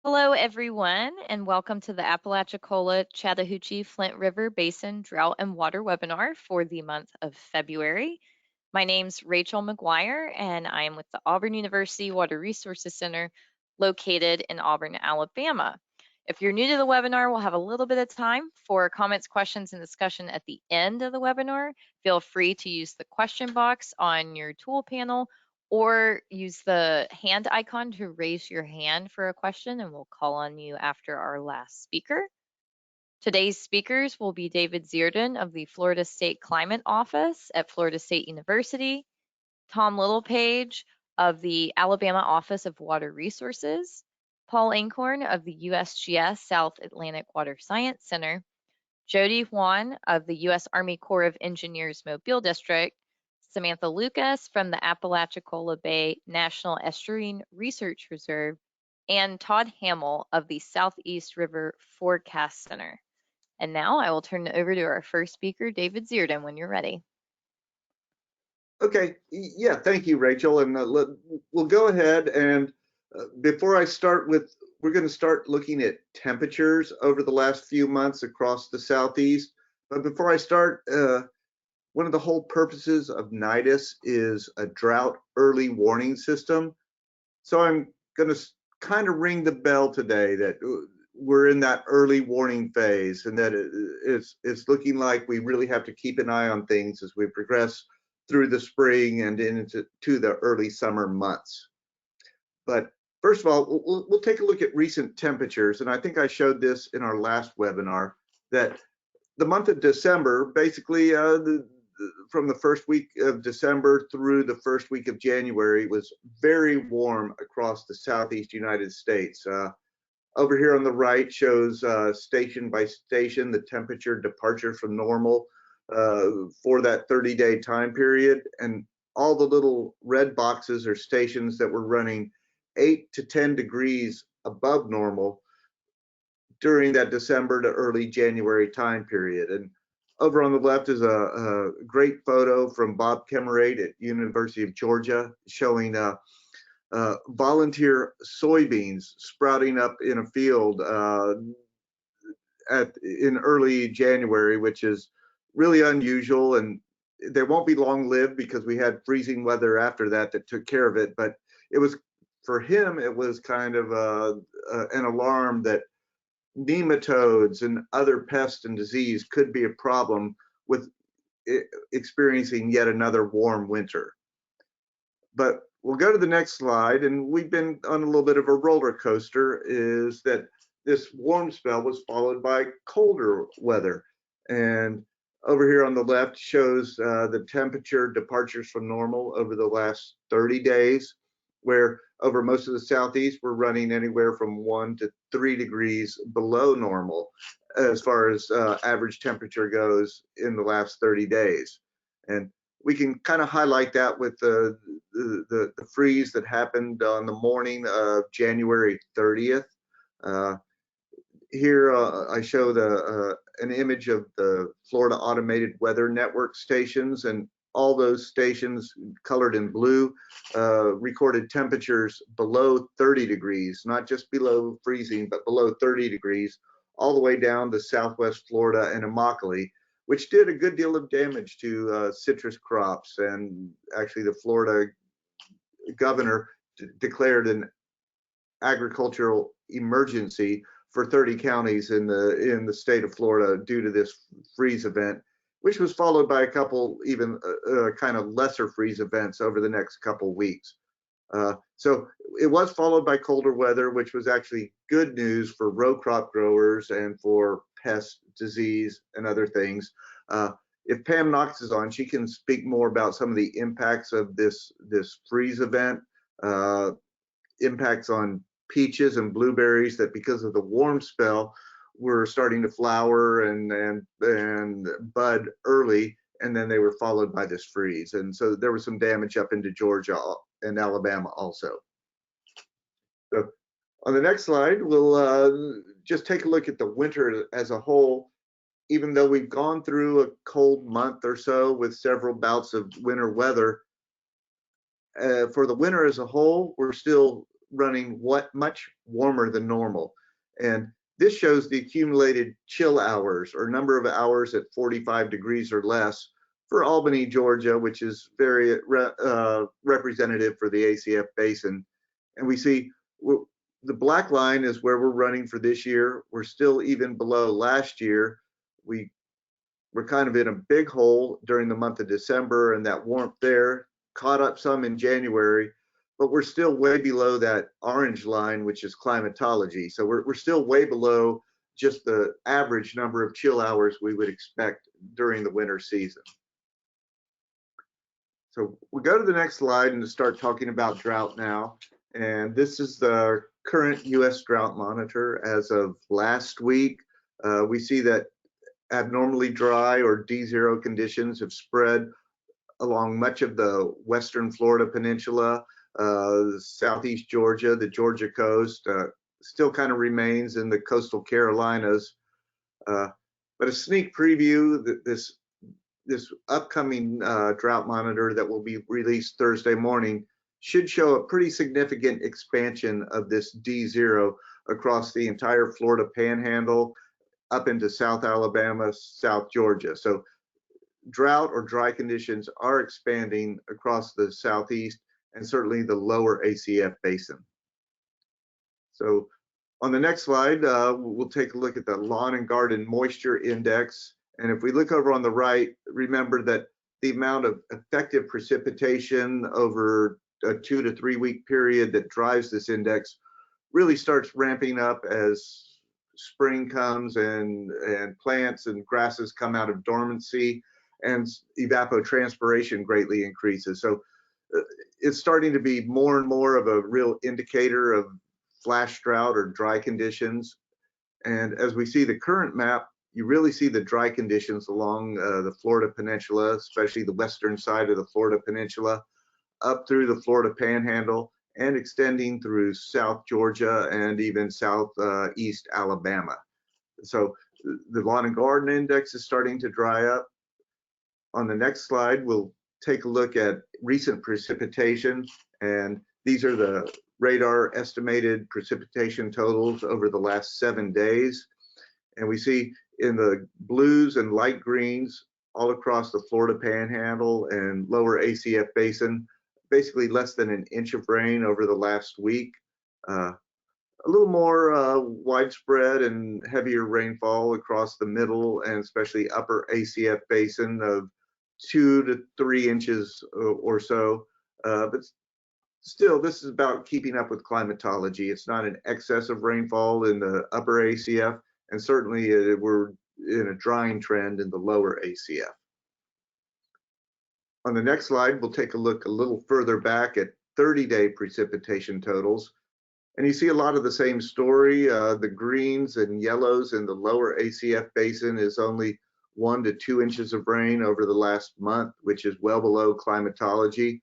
Hello, everyone, and welcome to the Apalachicola Chattahoochee Flint River Basin Drought and Water webinar for the month of February. My name's Rachel McGuire, and I am with the Auburn University Water Resources Center located in Auburn, Alabama. If you're new to the webinar, we'll have a little bit of time for comments, questions, and discussion at the end of the webinar. Feel free to use the question box on your tool panel or use the hand icon to raise your hand for a question, and we'll call on you after our last speaker. Today's speakers will be David Zierden of the Florida State Climate Office at Florida State University, Tom Littlepage of the Alabama Office of Water Resources, Paul Inkhorn of the USGS South Atlantic Water Science Center, Jody Juan of the U.S. Army Corps of Engineers Mobile District, Samantha Lucas from the Apalachicola Bay National Estuarine Research Reserve, and Todd Hamill of the Southeast River Forecast Center. And now I will turn it over to our first speaker, David Zierden, when you're ready. Okay, yeah, thank you, Rachel. And we'll go ahead and before I start with, we're going to start looking at temperatures over the last few months across the Southeast. But before I start, one of the whole purposes of NIDIS is a drought early warning system. So I'm going to kind of ring the bell today that we're in that early warning phase, and that it's looking like we really have to keep an eye on things as we progress through the spring and into the early summer months. But first of all, we'll take a look at recent temperatures, and I think I showed this in our last webinar, that the month of December, basically from the first week of December through the first week of January, was very warm across the Southeast United States. Over here on the right shows station by station the temperature departure from normal for that 30-day time period, and all the little red boxes are stations that were running 8 to 10 degrees above normal during that December to early January time period. And over on the left is a great photo from Bob Kemerate at University of Georgia showing volunteer soybeans sprouting up in a field in early January, which is really unusual, and they won't be long lived because we had freezing weather after that took care of it. But it was, for him, it was kind of an alarm that nematodes and other pests and disease could be a problem with experiencing yet another warm winter. But we'll go to the next slide, and we've been on a little bit of a roller coaster, is that this warm spell was followed by colder weather. And over here on the left shows the temperature departures from normal over the last 30 days, where over most of the Southeast, we're running anywhere from 1 to 3 degrees below normal as far as average temperature goes in the last 30 days. And we can kind of highlight that with the freeze that happened on the morning of January 30th. Here I show an image of the Florida Automated Weather Network stations, and all those stations colored in blue recorded temperatures below 30 degrees, not just below freezing, but below 30 degrees, all the way down to Southwest Florida and Immokalee, which did a good deal of damage to citrus crops. And actually the Florida governor declared an agricultural emergency for 30 counties in the state of Florida due to this freeze event, which was followed by a couple even kind of lesser freeze events over the next couple weeks. So it was followed by colder weather, which was actually good news for row crop growers and for pest disease and other things. If Pam Knox is on, she can speak more about some of the impacts of this freeze event, impacts on peaches and blueberries that because of the warm spell were starting to flower and bud early, and then they were followed by this freeze. And so there was some damage up into Georgia and Alabama also. So on the next slide, we'll just take a look at the winter as a whole. Even though we've gone through a cold month or so with several bouts of winter weather, for the winter as a whole, we're still running much warmer than normal. And this shows the accumulated chill hours, or number of hours at 45 degrees or less for Albany, Georgia, which is very representative for the ACF basin. And we see the black line is where we're running for this year. We're still even below last year. We're kind of in a big hole during the month of December, and that warmth there caught up some in January, but we're still way below that orange line, which is climatology. So we're still way below just the average number of chill hours we would expect during the winter season. So we go to the next slide and to start talking about drought now. And this is the current US drought monitor as of last week. We see that abnormally dry or D0 conditions have spread along much of the western Florida peninsula, southeast Georgia, the Georgia coast, still kind of remains in the coastal Carolinas. But a sneak preview, this upcoming drought monitor that will be released Thursday morning should show a pretty significant expansion of this D0 across the entire Florida panhandle, up into South Alabama, South Georgia. So drought or dry conditions are expanding across the southeast and certainly the lower ACF basin. So on the next slide, we'll take a look at the lawn and garden moisture index. And if we look over on the right, remember that the amount of effective precipitation over a 2 to 3 week period that drives this index really starts ramping up as spring comes and plants and grasses come out of dormancy and evapotranspiration greatly increases. So it's starting to be more and more of a real indicator of flash drought or dry conditions. And as we see the current map, you really see the dry conditions along the Florida Peninsula, especially the western side of the Florida Peninsula, up through the Florida Panhandle, and extending through South Georgia and even southeast Alabama. So the lawn and garden index is starting to dry up. On the next slide, we'll take a look at recent precipitation, and these are the radar estimated precipitation totals over the last 7 days. And we see in the blues and light greens all across the Florida Panhandle and lower ACF basin, basically less than an inch of rain over the last week. A little more widespread and heavier rainfall across the middle and especially upper ACF basin of 2 to 3 inches or so. But still, this is about keeping up with climatology. It's not an excess of rainfall in the upper ACF, and certainly we're in a drying trend in the lower ACF. On the next slide, we'll take a look a little further back at 30-day precipitation totals. And you see a lot of the same story. The greens and yellows in the lower ACF basin is only 1 to 2 inches of rain over the last month, which is well below climatology.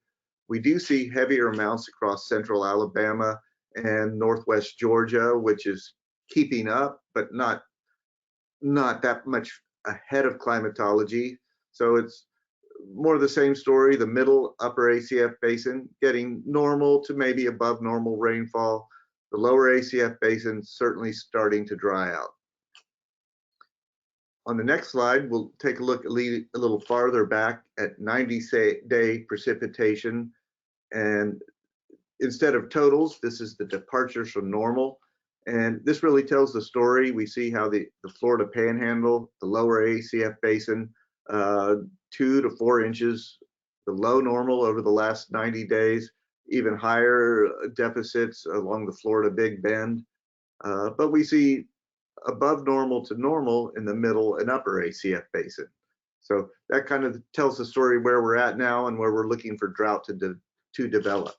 We do see heavier amounts across central Alabama and northwest Georgia, which is keeping up, but not that much ahead of climatology. So it's more of the same story. The middle upper ACF basin getting normal to maybe above normal rainfall. The lower ACF basin certainly starting to dry out. On the next slide, we'll take a look a little farther back at 90-day precipitation. And instead of totals, this is the departures from normal. And this really tells the story. We see how the Florida Panhandle, the lower ACF basin, 2 to 4 inches below normal over the last 90 days, even higher deficits along the Florida Big Bend. But we see above normal to normal in the middle and upper ACF basin. So that kind of tells the story where we're at now and where we're looking for drought to develop.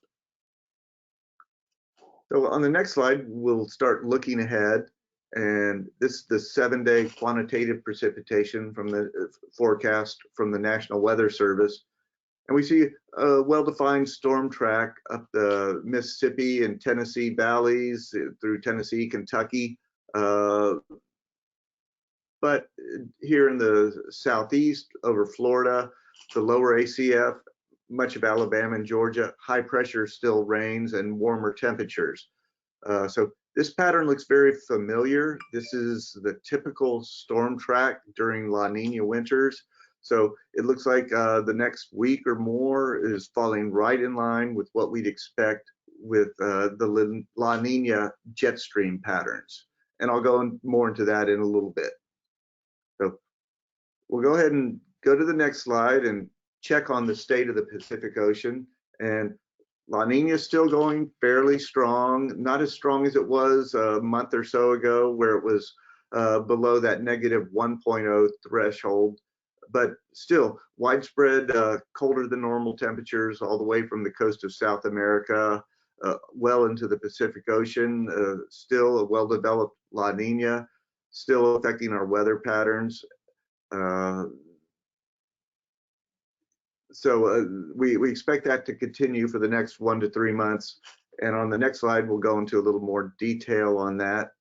So on the next slide, we'll start looking ahead. And this is the 7-day quantitative precipitation from the forecast from the National Weather Service. And we see a well-defined storm track up the Mississippi and Tennessee valleys through Tennessee, Kentucky. But here in the southeast over Florida, the lower ACF much of Alabama and Georgia, high pressure still reigns and warmer temperatures. So this pattern looks very familiar. This is the typical storm track during La Nina winters. So it looks like the next week or more is falling right in line with what we'd expect with the La Nina jet stream patterns. And I'll go more into that in a little bit. So we'll go ahead and go to the next slide and check on the state of the Pacific Ocean. And La Nina is still going fairly strong, not as strong as it was a month or so ago, where it was below that negative 1.0 threshold, but still widespread colder than normal temperatures all the way from the coast of South America well into the Pacific Ocean. Still a well-developed La Nina, still affecting our weather patterns. So we expect that to continue for the next 1 to 3 months. And on the next slide, we'll go into a little more detail on that.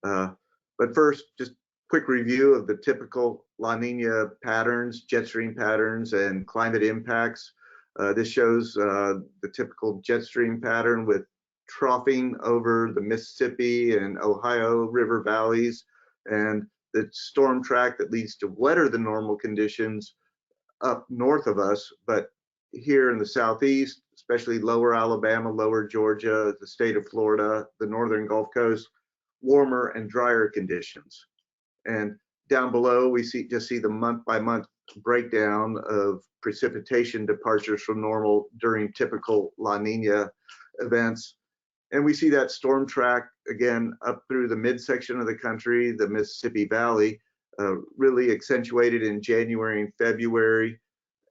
But first, just quick review of the typical La Nina patterns, jet stream patterns, and climate impacts. This shows the typical jet stream pattern with troughing over the Mississippi and Ohio River valleys, and the storm track that leads to wetter than normal conditions up north of us, but here in the southeast, especially lower Alabama, lower Georgia, the state of Florida, the northern Gulf Coast, warmer and drier conditions. And down below, we just see the month-by-month breakdown of precipitation departures from normal during typical La Nina events. And we see that storm track again up through the midsection of the country, the Mississippi Valley, really accentuated in January and February.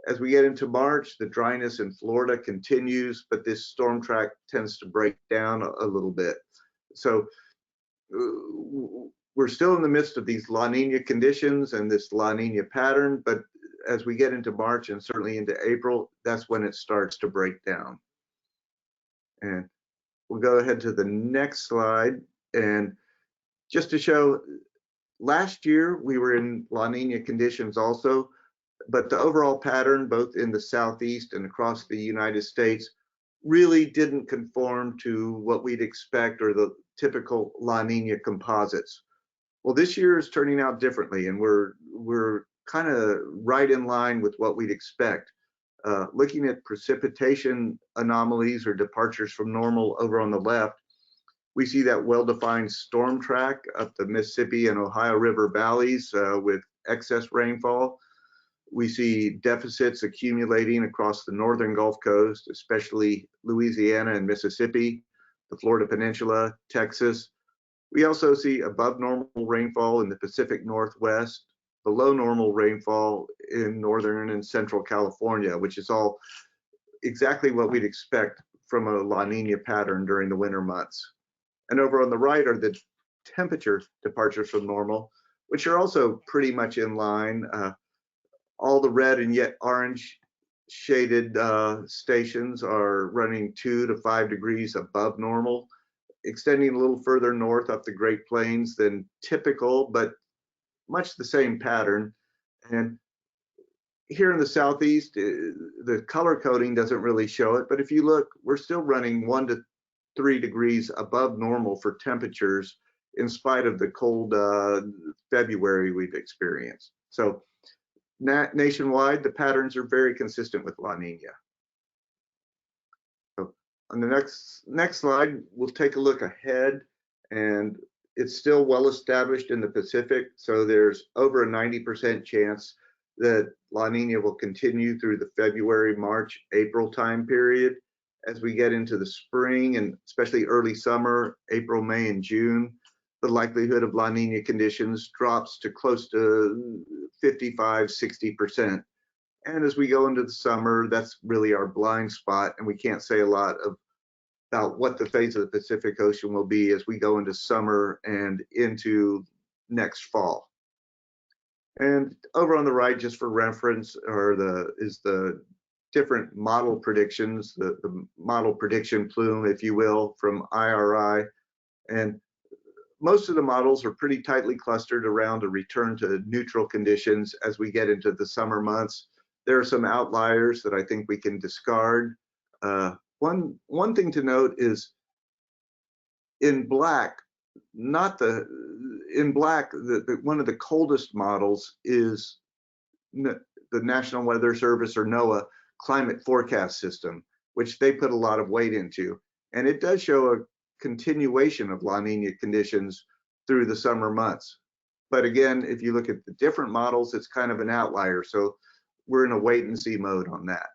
As we get into March, the dryness in Florida continues, but this storm track tends to break down a little bit. So we're still in the midst of these La Nina conditions and this La Nina pattern, but as we get into March and certainly into April, that's when it starts to break down. And we'll go ahead to the next slide. And just to show, last year we were in La Nina conditions also, but the overall pattern, both in the Southeast and across the United States, really didn't conform to what we'd expect or the typical La Nina composites. Well, this year is turning out differently, and we're kind of right in line with what we'd expect. Looking at precipitation anomalies or departures from normal over on the left, we see that well-defined storm track up the Mississippi and Ohio River valleys with excess rainfall. We see deficits accumulating across the northern Gulf Coast, especially Louisiana and Mississippi, the Florida Peninsula, Texas. We also see above normal rainfall in the Pacific Northwest, below normal rainfall in northern and central California, which is all exactly what we'd expect from a La Nina pattern during the winter months. And over on the right are the temperature departures from normal, which are also pretty much in line. All the red and yet orange shaded stations are running 2 to 5 degrees above normal, extending a little further north up the Great Plains than typical, but much the same pattern. And here in the Southeast, the color coding doesn't really show it, but if you look, we're still running 1 to 3 degrees above normal for temperatures in spite of the cold February we've experienced. So nationwide, the patterns are very consistent with La Nina. So on the next slide, we'll take a look ahead, and it's still well established in the Pacific. So there's over a 90% chance that La Nina will continue through the February, March, April time period. As we get into the spring and especially early summer, April, May, and June, the likelihood of La Nina conditions drops to close to 55, 60%. And as we go into the summer, that's really our blind spot, and we can't say a lot about what the phase of the Pacific Ocean will be as we go into summer and into next fall. And over on the right, just for reference, is the different model predictions, the model prediction plume, if you will, from IRI. And most of the models are pretty tightly clustered around a return to neutral conditions as we get into the summer months. there are some outliers that I think we can discard. One thing to note is in black, one of the coldest models is the National Weather Service, or NOAA, climate forecast system, which they put a lot of weight into. And it does show a continuation of La Nina conditions through the summer months. But again, if you look at the different models, it's kind of an outlier. So we're in a wait and see mode on that.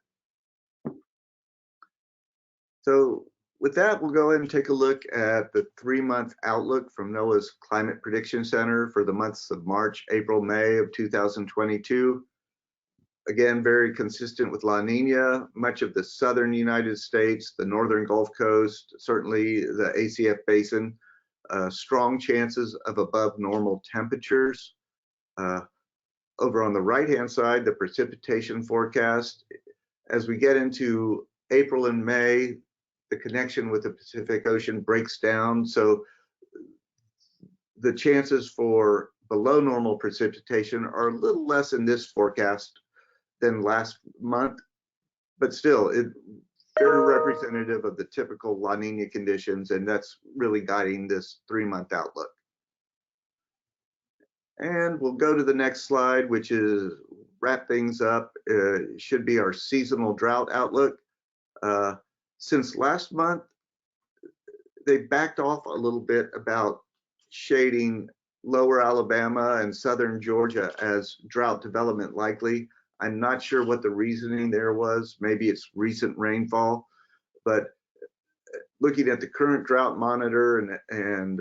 So with that, we'll go ahead and take a look at the 3-month outlook from NOAA's Climate Prediction Center for the months of March, April, May of 2022. Again, very consistent with La Nina. Much of the southern United States, the northern Gulf Coast, certainly the ACF Basin, strong chances of above normal temperatures. Over on the right-hand side, the precipitation forecast. As we get into April and May, the connection with the Pacific Ocean breaks down. So the chances for below normal precipitation are a little less in this forecast than last month, but still very representative of the typical La Nina conditions, and that's really guiding this 3-month outlook. And we'll go to the next slide, which is wrap things up. Should be our seasonal drought outlook. Since last month, they backed off a little bit about shading lower Alabama and southern Georgia as drought development likely. I'm not sure what the reasoning there was. Maybe it's recent rainfall, but looking at the current drought monitor and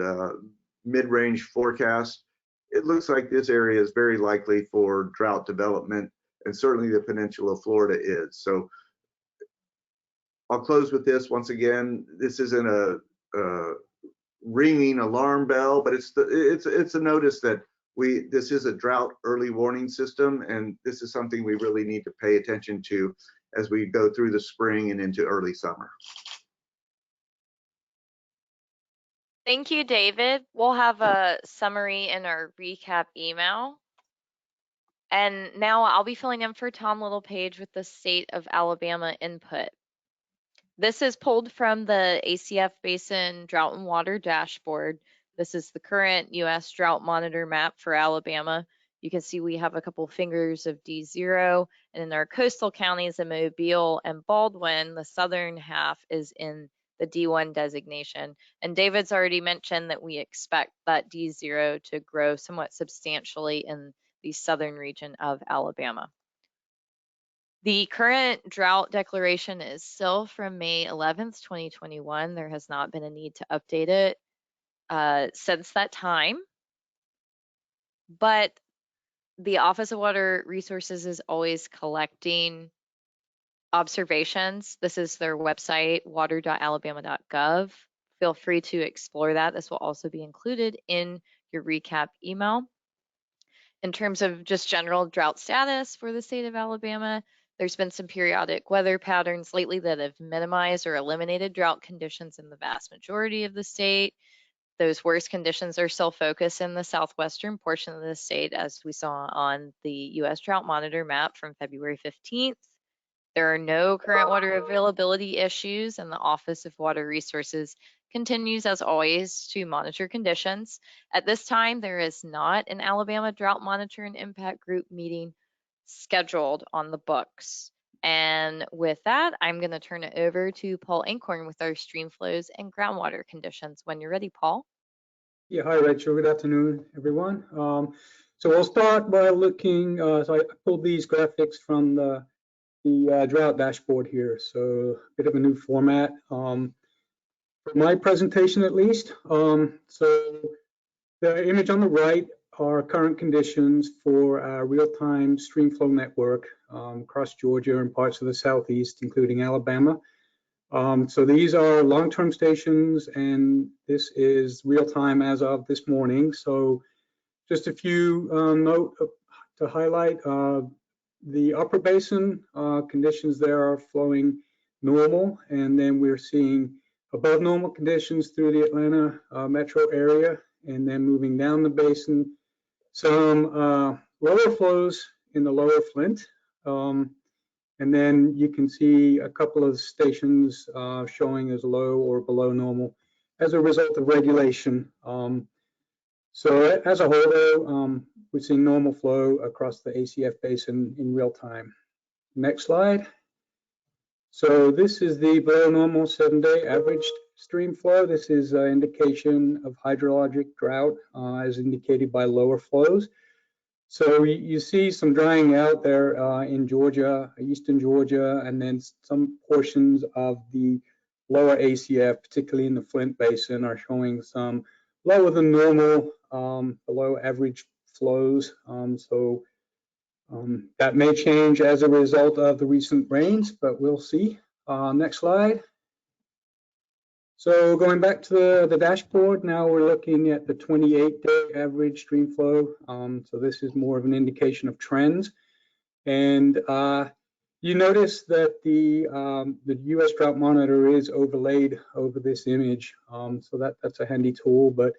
mid-range forecast, it looks like this area is very likely for drought development, and certainly the peninsula of Florida is. So I'll close with this. Once again, this isn't a ringing alarm bell, but it's a notice that this is a drought early warning system, and this is something we really need to pay attention to as we go through the spring and into early summer. Thank you, David. We'll have a summary in our recap email. And now I'll be filling in for Tom Littlepage with the state of Alabama input. This is pulled from the ACF Basin Drought and Water dashboard. This is the current U.S. drought monitor map for Alabama. You can see we have a couple fingers of D0, and in our coastal counties of Mobile and Baldwin, the southern half is in the D1 designation. And David's already mentioned that we expect that D0 to grow somewhat substantially in the southern region of Alabama. The current drought declaration is still from May 11th, 2021. There has not been a need to update it since that time. But the Office of Water Resources is always collecting observations. This is their website, water.alabama.gov. Feel free to explore that. This will also be included in your recap email. In terms of just general drought status for the state of Alabama, there's been some periodic weather patterns lately that have minimized or eliminated drought conditions in the vast majority of the state. Those worst conditions are still focused in the southwestern portion of the state, as we saw on the U.S. Drought Monitor map from February 15th. There are no current water availability issues, and the Office of Water Resources continues, as always, to monitor conditions. At this time, there is not an Alabama Drought Monitor and Impact Group meeting scheduled on the books. And with that, I'm going to turn it over to Paul Inkhorn with our stream flows and groundwater conditions. When you're ready, Paul. Yeah, hi, Rachel. Good afternoon, everyone. So we'll start by looking, so I pulled these graphics from the drought dashboard here. So a bit of a new format for my presentation, at least. So the image on the right are current conditions for our real-time streamflow network across Georgia and parts of the southeast, including Alabama. So these are long-term stations, and this is real-time as of this morning. So just a few note to highlight. The upper basin conditions there are flowing normal, and then we're seeing above normal conditions through the Atlanta metro area, and then moving down the basin, some lower flows in the lower Flint, And then you can see a couple of stations showing as low or below normal as a result of regulation. So as a whole, though, we're seeing normal flow across the ACF basin in real time. Next slide. So this is the below normal 7-day average stream flow. This is an indication of hydrologic drought as indicated by lower flows. So you see some drying out there in Georgia, eastern Georgia, and then some portions of the lower ACF, particularly in the Flint Basin, are showing some lower than normal, below average flows. That may change as a result of the recent rains, but we'll see. Next slide. So going back to the dashboard, now we're looking at the 28-day average stream flow. So this is more of an indication of trends. And you notice that the US Drought Monitor is overlaid over this image. So that's a handy tool. But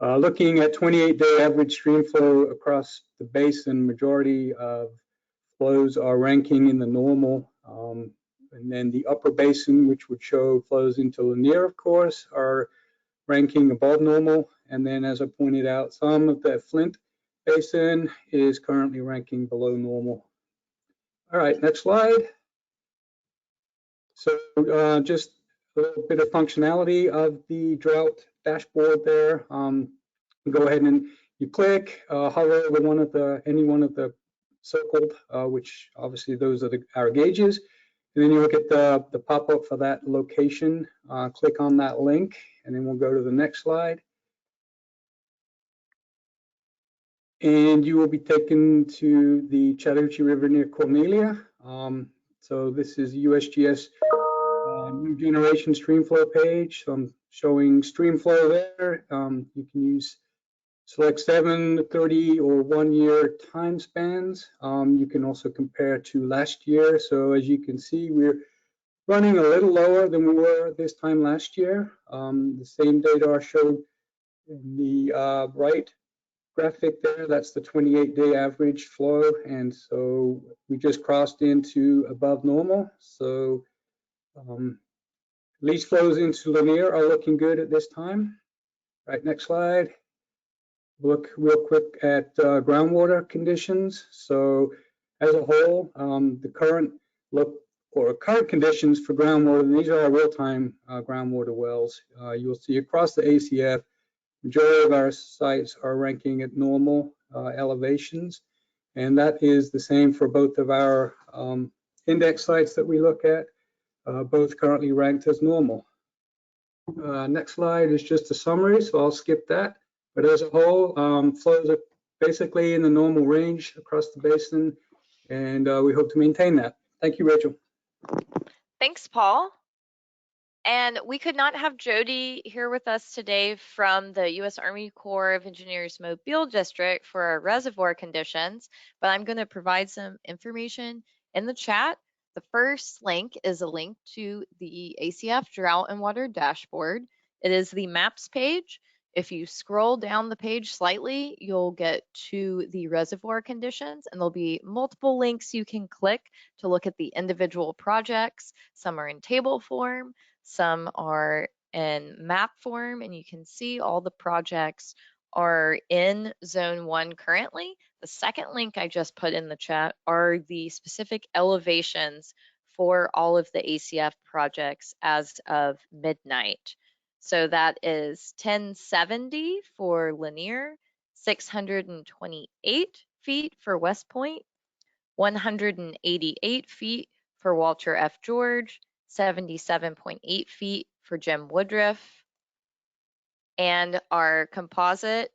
looking at 28-day average stream flow across the basin, majority of flows are ranking in the normal. And then the upper basin, which would show flows into Lanier, of course, are ranking above normal. And then, as I pointed out, some of the Flint Basin is currently ranking below normal. All right, next slide. So just a little bit of functionality of the drought dashboard there. Go ahead and you click, hover over any one of the circled, which obviously those are our gauges. And then you look at the pop-up for that location, click on that link, and then we'll go to the next slide. And you will be taken to the Chattahoochee River near Cornelia. So this is USGS new generation streamflow page. So I'm showing streamflow there. You can select 7, 30, or 1-year time spans. You can also compare to last year. So as you can see, we're running a little lower than we were this time last year. The same data are shown in the right graphic there. That's the 28-day average flow. And so we just crossed into above normal. So leach flows into Lanier are looking good at this time. Right, next slide. Look real quick at groundwater conditions. So as a whole, the current conditions for groundwater, these are our real-time groundwater wells. You'll see across the ACF, majority of our sites are ranking at normal elevations, and that is the same for both of our index sites that we look at, both currently ranked as normal. Next slide is just a summary, so I'll skip that. But as a whole, flows are basically in the normal range across the basin, and we hope to maintain that. Thank you, Rachel. Thanks, Paul. And we could not have Jody here with us today from the U.S. Army Corps of Engineers Mobile District for our reservoir conditions, but I'm going to provide some information in the chat. The first link is a link to the ACF Drought and Water Dashboard. It is the Maps page. If you scroll down the page slightly, you'll get to the reservoir conditions, and there'll be multiple links you can click to look at the individual projects. Some are in table form, some are in map form, and you can see all the projects are in Zone 1 currently. The second link I just put in the chat are the specific elevations for all of the ACF projects as of midnight. So that is 1070 for Lanier, 628 feet for West Point, 188 feet for Walter F. George, 77.8 feet for Jim Woodruff. And our composite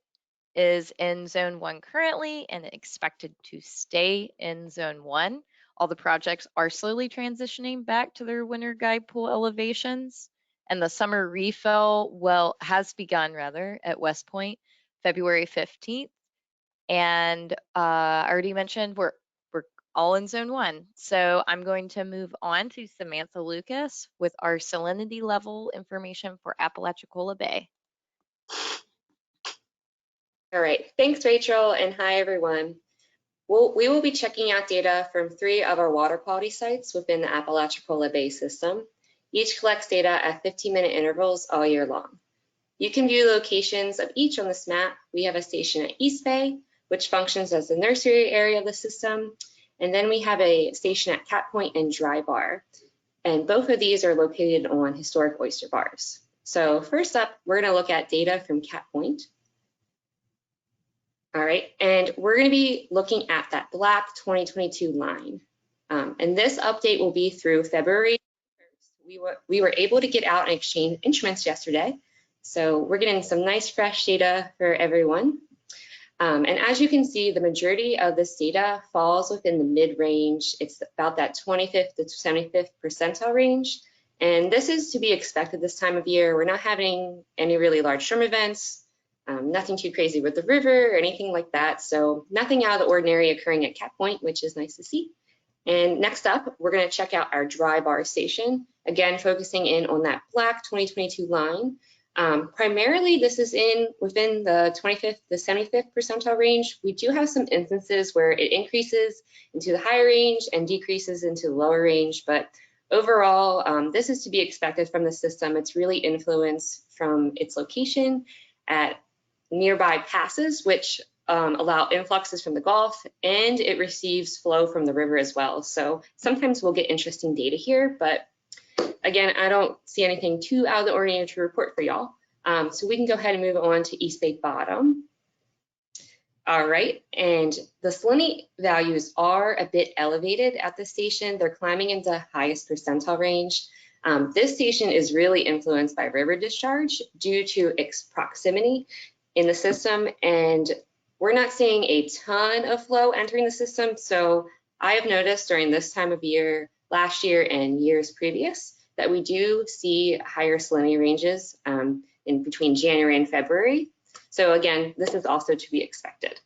is in Zone 1 currently and expected to stay in Zone 1. All the projects are slowly transitioning back to their winter guide pool elevations. And the summer refill has begun at West Point, February 15th. And I already mentioned we're all in Zone 1. So I'm going to move on to Samantha Lucas with our salinity level information for Apalachicola Bay. All right, thanks Rachel, and hi everyone. We will be checking out data from 3 of our water quality sites within the Apalachicola Bay system. Each collects data at 15-minute intervals all year long. You can view locations of each on this map. We have a station at East Bay, which functions as the nursery area of the system. And then we have a station at Cat Point and Dry Bar. And both of these are located on historic oyster bars. So first up, we're going to look at data from Cat Point. All right, and we're going to be looking at that black 2022 line. And this update will be through February 1st. We were able to get out and exchange instruments yesterday. So we're getting some nice fresh data for everyone. And as you can see, the majority of this data falls within the mid-range. It's about that 25th to 75th percentile range. And this is to be expected this time of year. We're not having any really large storm events, nothing too crazy with the river or anything like that. So nothing out of the ordinary occurring at Cat Point, which is nice to see. And next up, we're going to check out our dry bar station, again, focusing in on that black 2022 line. Primarily, this is within the 25th to 75th percentile range. We do have some instances where it increases into the higher range and decreases into the lower range, but overall, this is to be expected from the system. It's really influenced from its location at nearby passes, which allow influxes from the Gulf, and it receives flow from the river as well. So sometimes we'll get interesting data here, but again, I don't see anything too out of the ordinary to report for y'all. So we can go ahead and move on to East Bay Bottom. All right, and the salinity values are a bit elevated at this station. They're climbing into highest percentile range. This station is really influenced by river discharge due to its proximity in the system, and we're not seeing a ton of flow entering the system. So I have noticed during this time of year, last year and years previous, that we do see higher salinity ranges in between January and February. So again, this is also to be expected.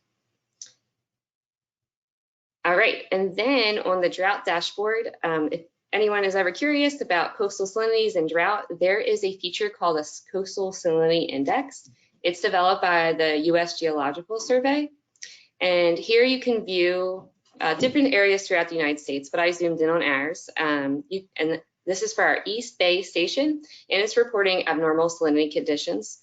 All right, and then on the drought dashboard, if anyone is ever curious about coastal salinities and drought, there is a feature called a Coastal Salinity Index. It's developed by the US Geological Survey. And here you can view different areas throughout the United States, but I zoomed in on ours. And this is for our East Bay station, and it's reporting abnormal salinity conditions.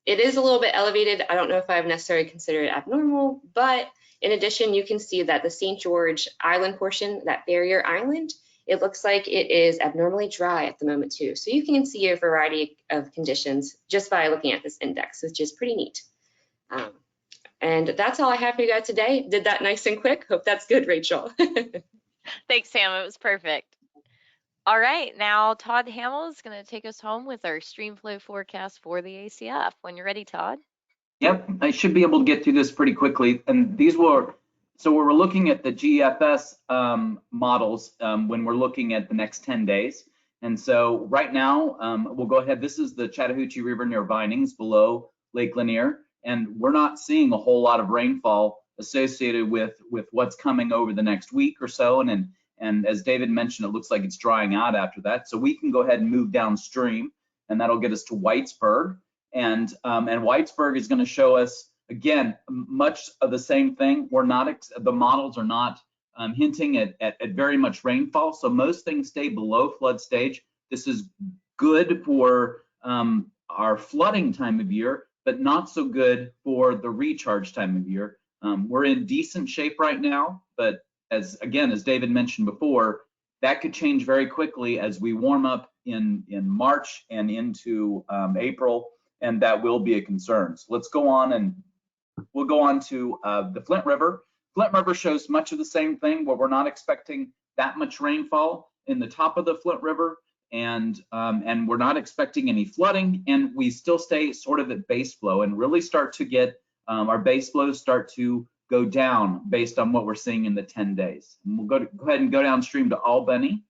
It is a little bit elevated. I don't know if I would necessarily consider it abnormal, but in addition, you can see that the St. George Island portion, that barrier island, it looks like it is abnormally dry at the moment too. So you can see a variety of conditions just by looking at this index, which is pretty neat. And that's all I have for you guys today. Did that nice and quick. Hope that's good, Rachel. Thanks, Sam. It was perfect. All right, now Todd Hamill is going to take us home with our streamflow forecast for the ACF. When you're ready, Todd. Yep, I should be able to get through this pretty quickly. And these were, so we're looking at the GFS models when we're looking at the next 10 days. And so right now, we'll go ahead. This is the Chattahoochee River near Vinings below Lake Lanier. And we're not seeing a whole lot of rainfall associated with what's coming over the next week or so. And as David mentioned, it looks like it's drying out after that. So we can go ahead and move downstream, and that'll get us to Whitesburg. And Whitesburg is going to show us, again, much of the same thing. We're not, the models are not hinting at very much rainfall. So most things stay below flood stage. This is good for our flooding time of year, but not so good for the recharge time of year. We're in decent shape right now, but as David mentioned before, that could change very quickly as we warm up in March and into April, and that will be a concern. So let's go on, and we'll go on to the Flint River. Flint River shows much of the same thing, where we're not expecting that much rainfall in the top of the Flint River, and we're not expecting any flooding, and we still stay sort of at base flow and really start to get our base flows start to go down based on what we're seeing in the 10 days. And we'll go ahead and go downstream to Albany,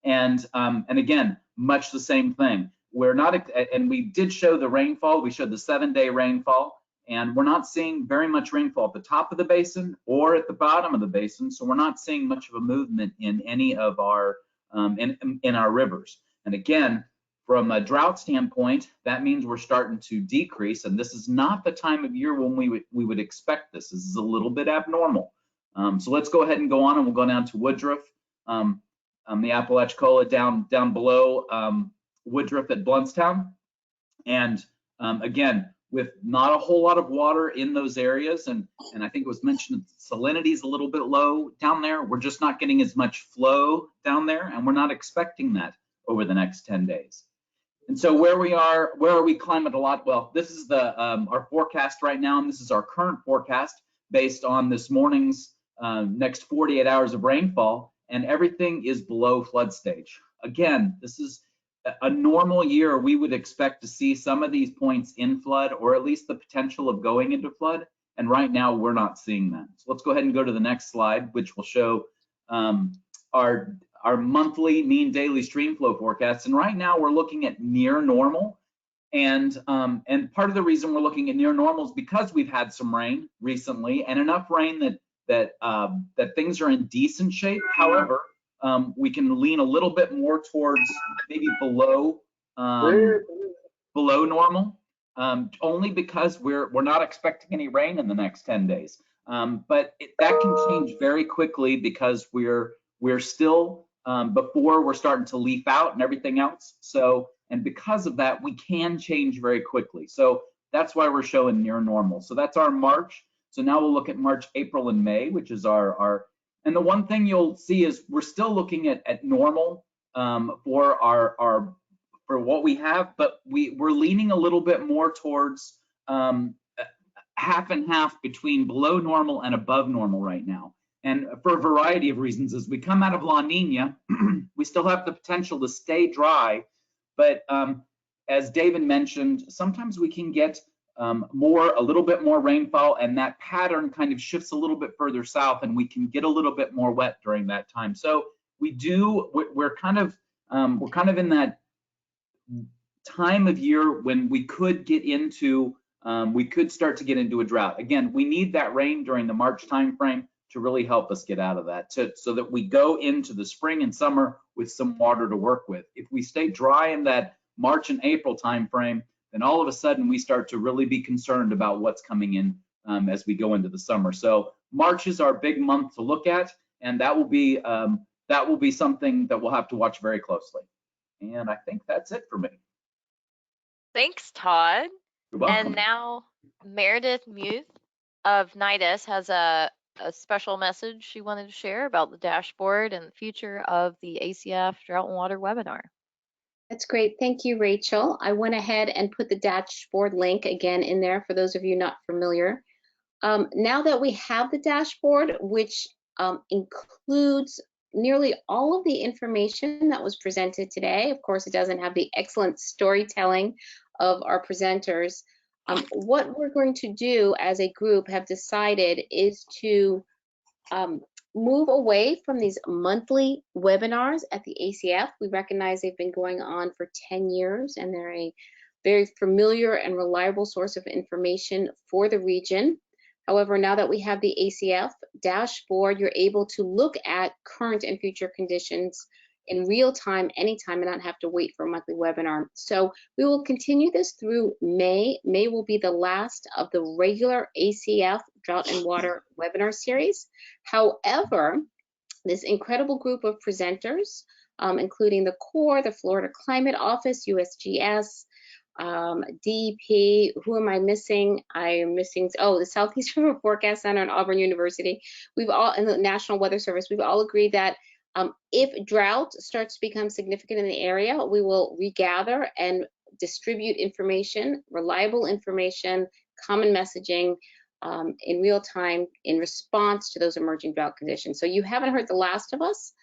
and again, much the same thing. We're not, and we did show the rainfall. We showed the 7-day rainfall, and we're not seeing very much rainfall at the top of the basin or at the bottom of the basin. So we're not seeing much of a movement in any of our in our rivers. And again, From a drought standpoint, that means we're starting to decrease, and this is not the time of year when we would expect this. This is a little bit abnormal. So let's go ahead and go on, and we'll go down to Woodruff, the Apalachicola down below Woodruff at Bluntstown. And again, with not a whole lot of water in those areas, and I think it was mentioned salinity is a little bit low down there. We're just not getting as much flow down there, and we're not expecting that over the next 10 days. And so where are we climate a lot? Well, this is the our forecast right now, and this is our current forecast based on this morning's next 48 hours of rainfall, and everything is below flood stage. Again, this is a normal year. We would expect to see some of these points in flood, or at least the potential of going into flood, and right now we're not seeing that. So let's go ahead and go to the next slide, which will show our monthly mean daily stream flow forecasts. And right now we're looking at near normal. And part of the reason we're looking at near normal is because we've had some rain recently, and enough rain that things are in decent shape. However, we can lean a little bit more towards maybe below normal, only because we're not expecting any rain in the next 10 days. But that can change very quickly because we're still before we're starting to leaf out and everything else. So, and because of that, we can change very quickly. So that's why we're showing near normal. So that's our March. So now we'll look at March, April, and May, which is our and the one thing you'll see is we're still looking at normal for what we have, but we're leaning a little bit more towards half and half between below normal and above normal right now. And for a variety of reasons, as we come out of La Nina, we still have the potential to stay dry, but as David mentioned, sometimes we can get a little bit more rainfall, and that pattern kind of shifts a little bit further south, and we can get a little bit more wet during that time. So we're kind of in that time of year when we could get into we could start to get into a drought. Again, we need that rain during the March timeframe to really help us get out of that, so that we go into the spring and summer with some water to work with. If we stay dry in that March and April timeframe, then all of a sudden we start to really be concerned about what's coming in as we go into the summer. So March is our big month to look at, and that will be something that we'll have to watch very closely. And I think that's it for me. Thanks, Todd. You're welcome. And now Meredith Muth of NIDIS has a special message she wanted to share about the dashboard and the future of the ACF Drought and Water webinar. That's great. Thank you, Rachel. I went ahead and put the dashboard link again in there for those of you not familiar. Now that we have the dashboard, which includes nearly all of the information that was presented today, of course, it doesn't have the excellent storytelling of our presenters. What we're going to do as a group have decided is to move away from these monthly webinars at the ACF. We recognize they've been going on for 10 years, and they're a very familiar and reliable source of information for the region. However, now that we have the ACF dashboard, you're able to look at current and future conditions in real time, anytime, and not have to wait for a monthly webinar. So we will continue this through May. May will be the last of the regular ACF Drought and Water webinar series. However, this incredible group of presenters, including the Corps, the Florida Climate Office, USGS, DEP, who am I missing? I am missing, the Southeast River Forecast Center and Auburn University. And the National Weather Service, we've all agreed that if drought starts to become significant in the area, we will regather and distribute information, reliable information, common messaging in real time in response to those emerging drought conditions. So you haven't heard the last of us.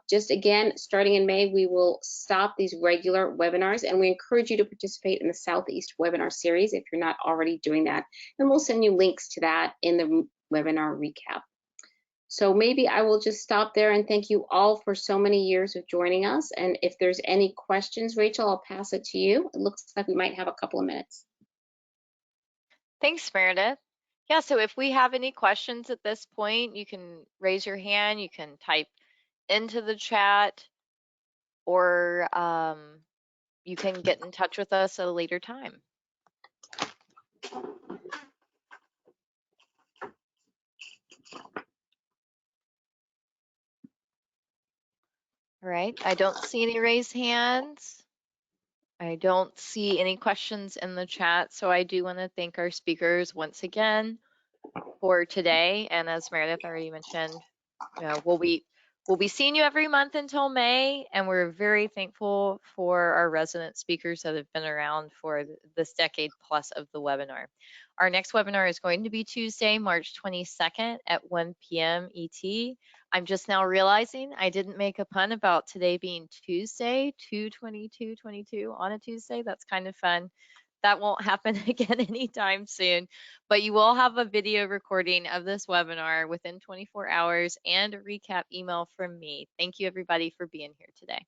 Just again, starting in May, we will stop these regular webinars, and we encourage you to participate in the Southeast webinar series if you're not already doing that. And we'll send you links to that in the webinar recap. So maybe I will just stop there and thank you all for so many years of joining us. And if there's any questions, Rachel, I'll pass it to you. It looks like we might have a couple of minutes. Thanks, Meredith. Yeah, so if we have any questions at this point, you can raise your hand, you can type into the chat, or you can get in touch with us at a later time. All right, I don't see any raised hands. I don't see any questions in the chat, so I do want to thank our speakers once again for today. And as Meredith already mentioned, we'll be seeing you every month until May, and we're very thankful for our resident speakers that have been around for this decade plus of the webinar. Our next webinar is going to be Tuesday, March 22nd at 1 p.m. ET. I'm just now realizing I didn't make a pun about today being Tuesday, 2/22/22 on a Tuesday. That's kind of fun. That won't happen again anytime soon, but you will have a video recording of this webinar within 24 hours and a recap email from me. Thank you everybody for being here today.